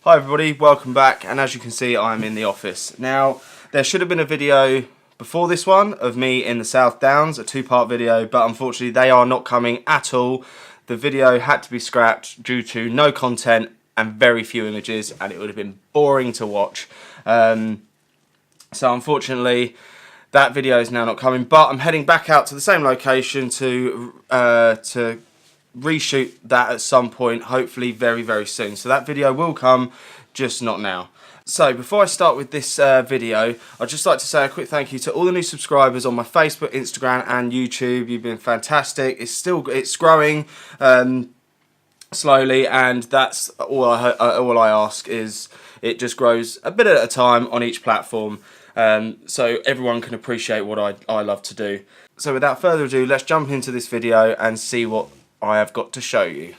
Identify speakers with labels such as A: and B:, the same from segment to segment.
A: Hi everybody, welcome back, and as you can see I'm in the office. Now, there should have been a video before this one of me in the South Downs, a two-part video, but unfortunately they are not coming at all. The video had to be scrapped due to no content and very few images, and it would have been boring to watch. So unfortunately that video is now not coming, but I'm heading back out to the same location to reshoot that at some point, hopefully very soon. So that video will come, just not now. So before I start with this video, I'd just like to say a quick thank you to all the new subscribers on my Facebook, Instagram and YouTube. You've been fantastic. It's growing slowly, and that's all I ask, is it just grows a bit at a time on each platform, so everyone can appreciate what I love to do. So without further ado, let's jump into this video and see what I have got to show you.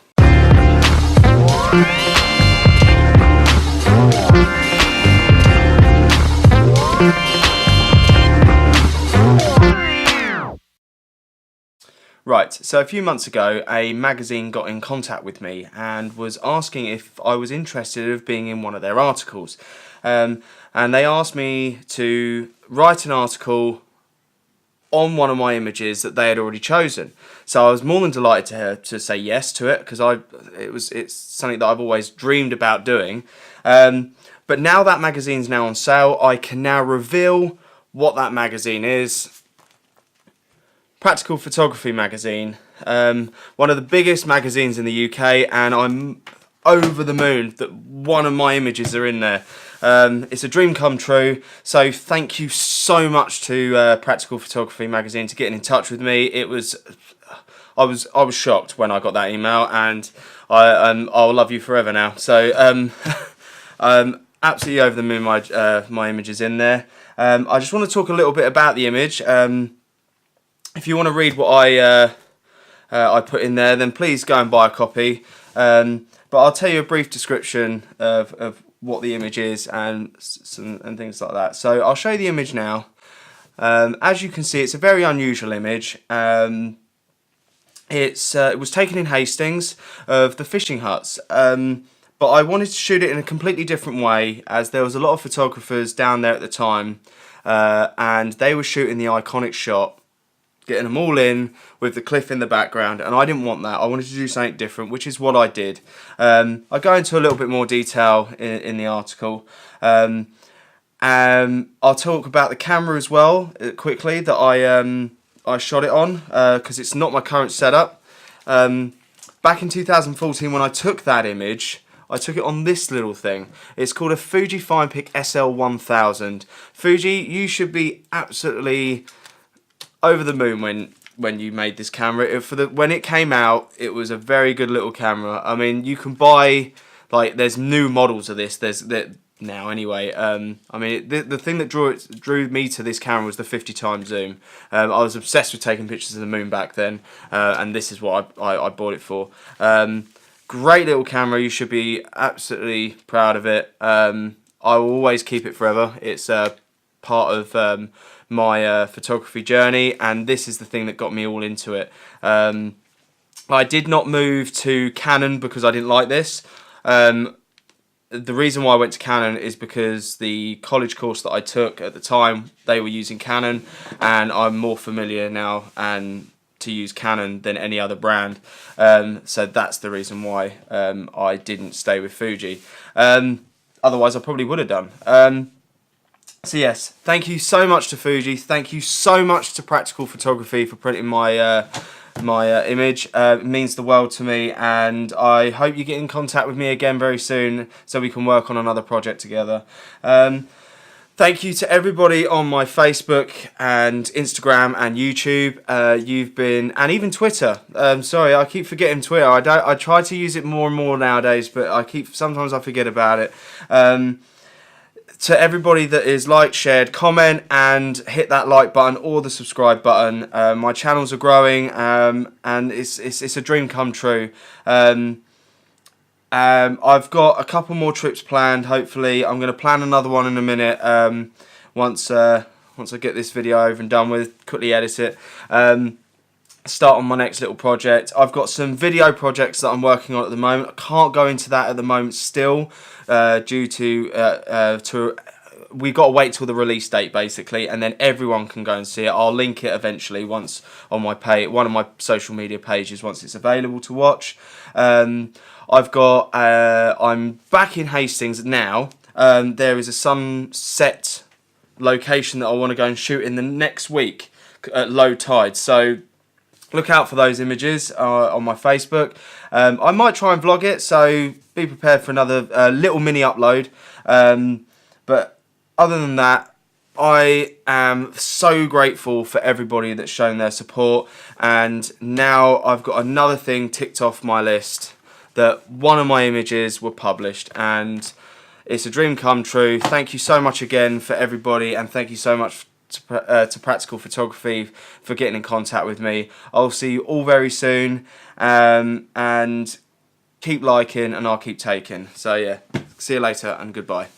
A: Right, so a few months ago a magazine got in contact with me and was asking if I was interested in being in one of their articles. And they asked me to write an article on one of my images that they had already chosen. So I was more than delighted to say yes to it, because it's something that I've always dreamed about doing. But now that magazine's now on sale, I can now reveal what that magazine is. Practical Photography magazine, one of the biggest magazines in the UK, and I'm over the moon that one of my images are in there. It's a dream come true, so thank you so much to Practical Photography magazine to getting in touch with me. I was shocked when I got that email, and I'll love you forever now. So absolutely over the moon. My image is in there. I just want to talk a little bit about the image. If you want to read what I put in there, then please go and buy a copy. But I'll tell you a brief description of what the image is and things like that. So I'll show you the image now. As you can see, it's a very unusual image. It was taken in Hastings of the fishing huts. But I wanted to shoot it in a completely different way, as there was a lot of photographers down there at the time, and they were shooting the iconic shot, getting them all in with the cliff in the background, and I didn't want that. I wanted to do something different, which is what I did. I go into a little bit more detail in the article. I'll talk about the camera as well quickly that I shot it on, because it's not my current setup. Back in 2014, when I took that image, I took it on this little thing. It's called a Fuji Finepic SL1000. Fuji, you should be absolutely over the moon when you made this camera. When it came out, it was a very good little camera. I mean, you can buy, like, there's new models of this. There's now anyway. I mean, the thing that drew me to this camera was the 50x zoom. I was obsessed with taking pictures of the moon back then, and this is what I bought it for. Great little camera. You should be absolutely proud of it. I will always keep it forever. It's part of my photography journey, and this is the thing that got me all into it. I did not move to Canon because I didn't like this. The reason why I went to Canon is because the college course that I took at the time, they were using Canon, and I'm more familiar now and to use Canon than any other brand. So that's the reason why I didn't stay with Fuji. Otherwise I probably would have done. So yes, thank you so much to Fuji. Thank you so much to Practical Photography for printing my image. It means the world to me, and I hope you get in contact with me again very soon so we can work on another project together. Thank you to everybody on my Facebook and Instagram and YouTube. And even Twitter. Sorry, I keep forgetting Twitter. I try to use it more and more nowadays, but sometimes I forget about it. To everybody that is liked, shared, comment, and hit that like button or the subscribe button. My channels are growing, and it's a dream come true. I've got a couple more trips planned. Hopefully, I'm going to plan another one in a minute. Once I get this video over and done with, quickly edit it. start on my next little project. I've got some video projects that I'm working on at the moment. I can't go into that at the moment still, due to we got to wait till the release date basically, and then everyone can go and see it. I'll link it eventually once on my one of my social media pages once it's available to watch. I've got I'm back in Hastings now. There is a sunset location that I want to go and shoot in the next week at low tide, so look out for those images on my Facebook. I might try and vlog it, so be prepared for another little mini upload. But other than that, I am so grateful for everybody that's shown their support, and now I've got another thing ticked off my list, that one of my images were published, and it's a dream come true. Thank you so much again for everybody, and thank you so much to Practical Photography for getting in contact with me. I'll see you all very soon, and keep liking and I'll keep taking. So yeah, see you later and goodbye.